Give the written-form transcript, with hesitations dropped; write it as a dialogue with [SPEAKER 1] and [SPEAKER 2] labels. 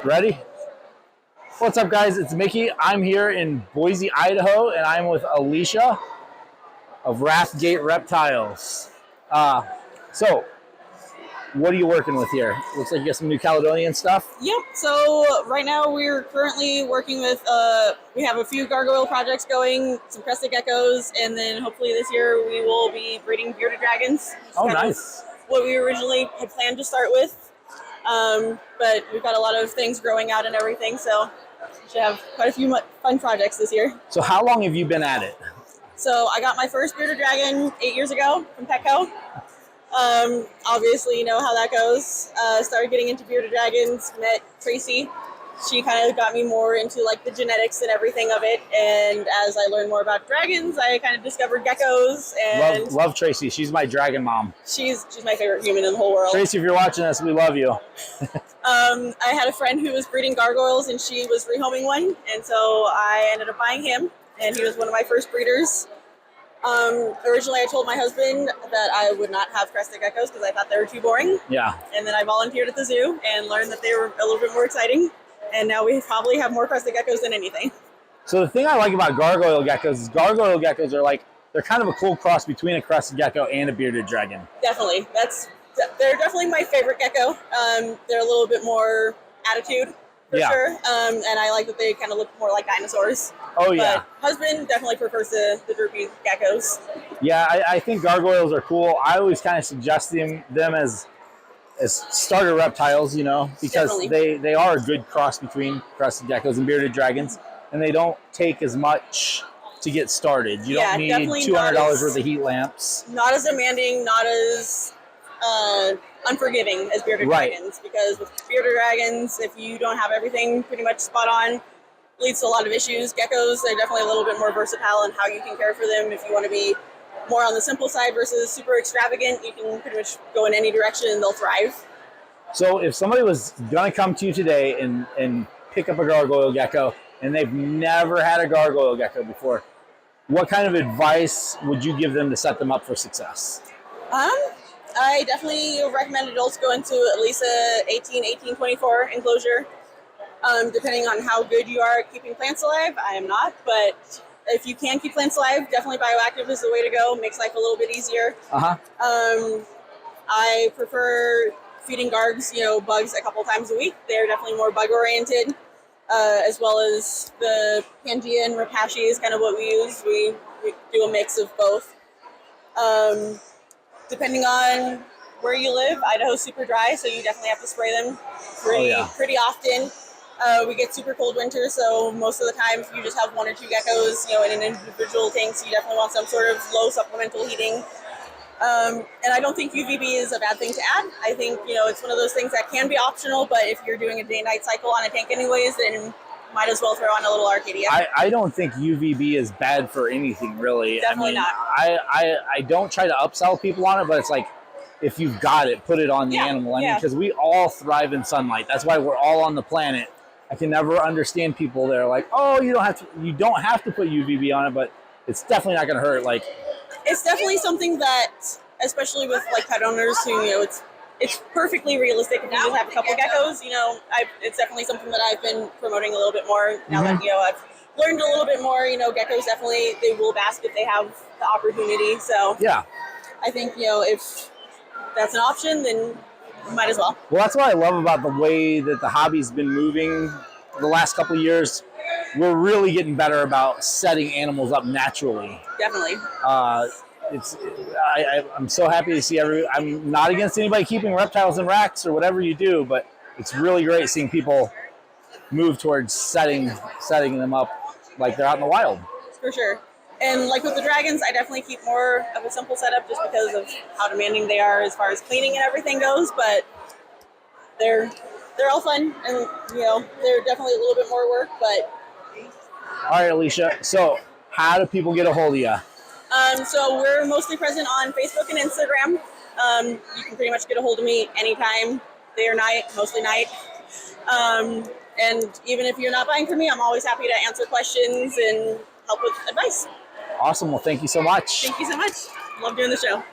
[SPEAKER 1] Ready? What's up, guys? It's Mickey. I'm here in Boise, Idaho, and I'm with Alicia of Wrathgate Reptiles. So, what are you working with here? Looks like you got some New Caledonian stuff.
[SPEAKER 2] Yep. So right now we're currently working with, we have a few gargoyle projects going, some crested geckos, and then hopefully this year we will be breeding bearded dragons.
[SPEAKER 1] Oh, nice.
[SPEAKER 2] What we originally had planned to start with. But we've got a lot of things growing out and everything, so we should have quite a few fun projects this year.
[SPEAKER 1] So how long have you been at it?
[SPEAKER 2] So I got my first bearded dragon 8 years ago from Petco. Obviously, you know how that goes. Started getting into bearded dragons, met Tracy. She kind of got me more into like the genetics and everything of it. And as I learned more about dragons, I kind of discovered geckos. And
[SPEAKER 1] love Tracy. She's my dragon mom.
[SPEAKER 2] She's my favorite human in the whole world.
[SPEAKER 1] Tracy, if you're watching us, we love you.
[SPEAKER 2] I had a friend who was breeding gargoyles, and she was rehoming one, and so I ended up buying him, and he was one of my first breeders. Originally, I told my husband that I would not have crested geckos because I thought they were too boring.
[SPEAKER 1] Yeah.
[SPEAKER 2] And then I volunteered at the zoo and learned that they were a little bit more exciting. And now we probably have more crested geckos than anything.
[SPEAKER 1] So the thing I like about gargoyle geckos is gargoyle geckos are like, they're kind of a cool cross between a crested gecko and a bearded dragon.
[SPEAKER 2] Definitely. They're definitely my favorite gecko. They're a little bit more attitude, for sure. And I like that they kind of look more like dinosaurs.
[SPEAKER 1] Oh, yeah.
[SPEAKER 2] But husband definitely prefers the droopy geckos.
[SPEAKER 1] Yeah, I think gargoyles are cool. I always kind of suggest them as starter reptiles, you know, because they are a good cross between crested geckos and bearded dragons, and they don't take as much to get started. You don't need $200 worth of heat lamps. Not
[SPEAKER 2] as demanding, not as unforgiving as bearded dragons, because with bearded dragons, if you don't have everything pretty much spot on, leads to a lot of issues. Geckos, they're definitely a little bit more versatile in how you can care for them. If you want to be more on the simple side versus super extravagant, you can pretty much go in any direction and they'll thrive. So if somebody was going to come to you today and pick up a gargoyle gecko and they've never had a gargoyle gecko before, what kind of advice would you give them to set them up for success? I definitely recommend adults go into at least a 18-24 enclosure. Depending on how good you are at keeping plants alive. I am not, but if you can keep plants alive, definitely bioactive is the way to go. Makes life a little bit easier. I prefer feeding gargs, bugs a couple times a week. They're definitely more bug oriented, as well as the Pangea and Rapashi is kind of what we use. We do a mix of both. Depending on where you live, Idaho's super dry, so you definitely have to spray them pretty often. We get super cold winters, so most of the time, if you just have 1 or 2 geckos, in an individual tank, so you definitely want some sort of low supplemental heating. And I don't think UVB is a bad thing to add. I think, it's one of those things that can be optional, but if you're doing a day-night cycle on a tank anyways, then might as well throw on a little Arcadia. I don't think UVB is bad for anything, really. Definitely not. I don't try to upsell people on it, but it's like, if you've got it, put it on the animal. I mean, because we all thrive in sunlight. That's why we're all on the planet. I can never understand people that are like, oh, you don't have to put UVB on it, but it's definitely not going to hurt. Like, it's definitely something that, especially with like pet owners who, it's perfectly realistic if you just have a couple geckos, it's definitely something that I've been promoting a little bit more now that, I've learned a little bit more, geckos definitely, they will bask if they have the opportunity. So yeah, I think, if that's an option, then might as well. Well, that's what I love about the way that the hobby's been moving the last couple of years. We're really getting better about setting animals up naturally. Definitely. I'm so happy to see I'm not against anybody keeping reptiles in racks or whatever you do, but it's really great seeing people move towards setting them up like they're out in the wild. For sure. And like with the dragons, I definitely keep more of a simple setup just because of how demanding they are as far as cleaning and everything goes. But they're all fun, and they're definitely a little bit more work. But all right, Alicia. So how do people get a hold of you? So we're mostly present on Facebook and Instagram. You can pretty much get a hold of me anytime, day or night, mostly night. And even if you're not buying from me, I'm always happy to answer questions and help with advice. Awesome. Well, thank you so much. Thank you so much. Love doing the show.